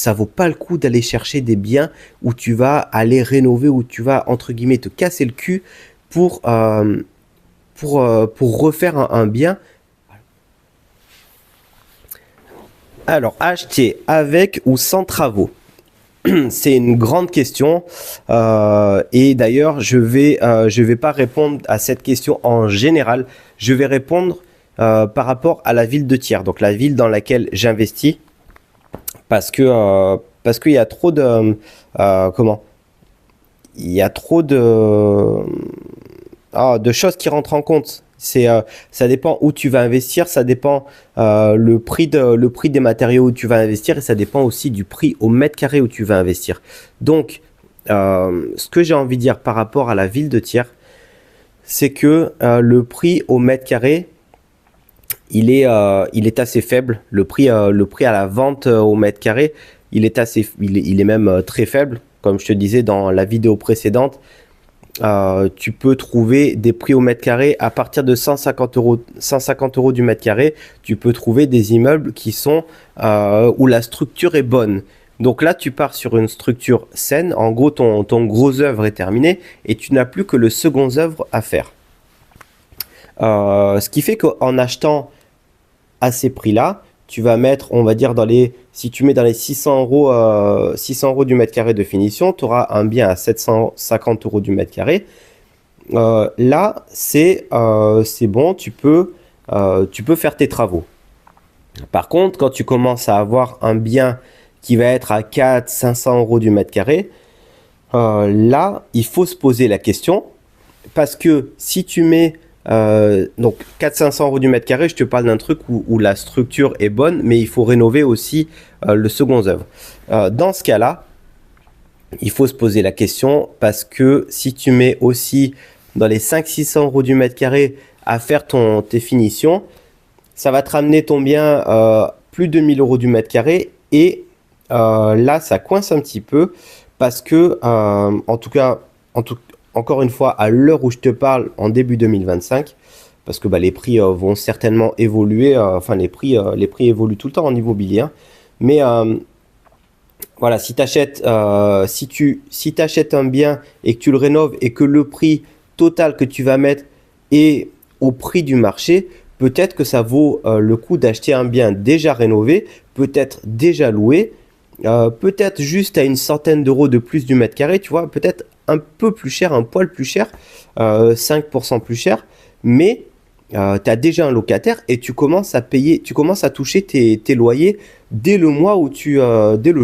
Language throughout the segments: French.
ça vaut pas le coup d'aller chercher des biens où tu vas aller rénover, où tu vas, entre guillemets, te casser le cul pour, pour refaire un bien. Alors, acheter avec ou sans travaux? C'est une grande question et d'ailleurs je vais pas répondre à cette question en général. Je vais répondre par rapport à la ville de Thiers, donc la ville dans laquelle j'investis, parce qu'il y a trop de comment il y a trop de choses qui rentrent en compte. Ça dépend où tu vas investir, ça dépend le prix des matériaux où tu vas investir et ça dépend aussi du prix au mètre carré où tu vas investir. Donc, ce que j'ai envie de dire par rapport à la ville de Thiers, c'est que le prix au mètre carré, il est assez faible. Le prix à la vente au mètre carré, il est même très faible. Comme je te disais dans la vidéo précédente, tu peux trouver des prix au mètre carré à partir de 150 euros du mètre carré. Tu peux trouver des immeubles qui sont où la structure est bonne. Donc là, tu pars sur une structure saine. En gros, ton gros œuvre est terminé et tu n'as plus que le second œuvre à faire. Ce qui fait qu'en achetant à ces prix-là, tu vas mettre, on va dire, si tu mets dans les 600 euros du mètre carré de finition, tu auras un bien à 750 euros du mètre carré. Là, c'est bon, tu peux faire tes travaux. Par contre, quand tu commences à avoir un bien qui va être à 400-500 euros du mètre carré, là, il faut se poser la question, parce que si tu mets donc 400-500 euros du mètre carré, je te parle d'un truc où la structure est bonne, mais il faut rénover aussi le second œuvre. Dans ce cas-là, il faut se poser la question, parce que si tu mets aussi dans les 500-600 euros du mètre carré à faire tes finitions, ça va te ramener ton bien plus de 1000 euros du mètre carré et là, ça coince un petit peu parce que, encore une fois, à l'heure où je te parle, en début 2025, parce que les prix vont certainement évoluer, les prix évoluent tout le temps en immobilier, hein. Mais voilà, si t'achètes un bien et que tu le rénoves et que le prix total que tu vas mettre est au prix du marché, peut-être que ça vaut le coup d'acheter un bien déjà rénové, peut-être déjà loué, peut-être juste à une centaine d'euros de plus du mètre carré, tu vois, peut-être un peu plus cher, un poil plus cher, 5% plus cher, mais tu as déjà un locataire et tu commences à toucher tes loyers dès le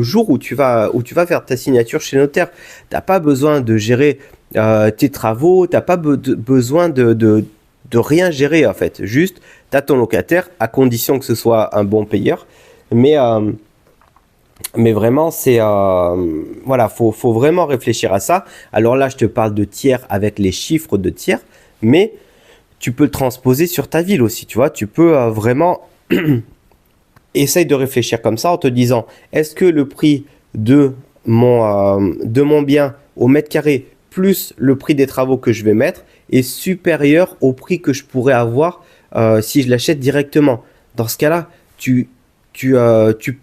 jour où tu vas faire ta signature chez notaire. Tu n'as pas besoin de gérer tes travaux, tu n'as pas besoin de rien gérer en fait. Juste, tu as ton locataire à condition que ce soit un bon payeur. Mais vraiment, voilà, faut vraiment réfléchir à ça. Alors là, je te parle de Thiers avec les chiffres de Thiers, mais tu peux le transposer sur ta ville aussi, tu vois. Tu peux vraiment essaye de réfléchir comme ça en te disant, est-ce que le prix de mon bien au mètre carré plus le prix des travaux que je vais mettre est supérieur au prix que je pourrais avoir si je l'achète directement. Dans ce cas-là, tu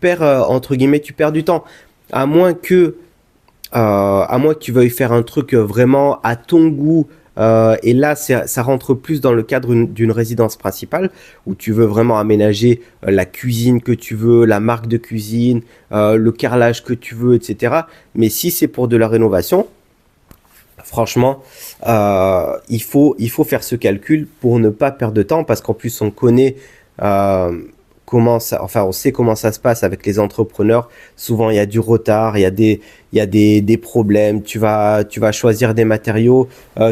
perds entre guillemets, tu perds du temps. À moins que tu veuilles faire un truc vraiment à ton goût. Et là, ça rentre plus dans le cadre d'une résidence principale où tu veux vraiment aménager la cuisine que tu veux, la marque de cuisine, le carrelage que tu veux, etc. Mais si c'est pour de la rénovation, franchement, il faut faire ce calcul pour ne pas perdre de temps parce qu'en plus, on connaît on sait comment ça se passe avec les entrepreneurs. Souvent, il y a du retard, il y a des problèmes. Tu vas choisir des matériaux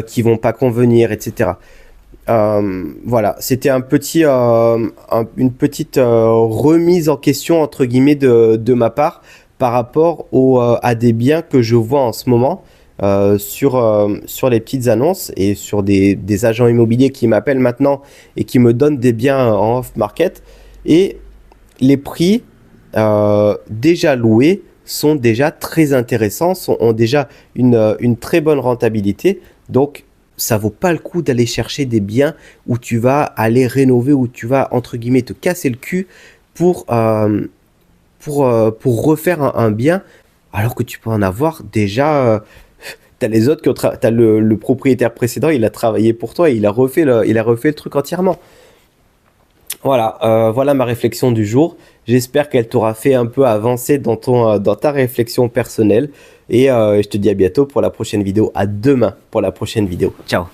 qui vont pas convenir, etc. Voilà, c'était une petite remise en question entre guillemets de ma part par rapport à des biens que je vois en ce moment sur les petites annonces et sur des agents immobiliers qui m'appellent maintenant et qui me donnent des biens en off-market. Et les prix déjà loués sont déjà très intéressants, ont déjà une très bonne rentabilité. Donc, ça vaut pas le coup d'aller chercher des biens où tu vas aller rénover, où tu vas, entre guillemets, te casser le cul pour pour refaire un bien, alors que tu peux en avoir déjà. T'as les autres t'as le propriétaire précédent, il a travaillé pour toi et il a refait le truc entièrement. Voilà, voilà ma réflexion du jour. J'espère qu'elle t'aura fait un peu avancer dans ta réflexion personnelle. Et je te dis à bientôt pour la prochaine vidéo. À demain pour la prochaine vidéo. Ciao.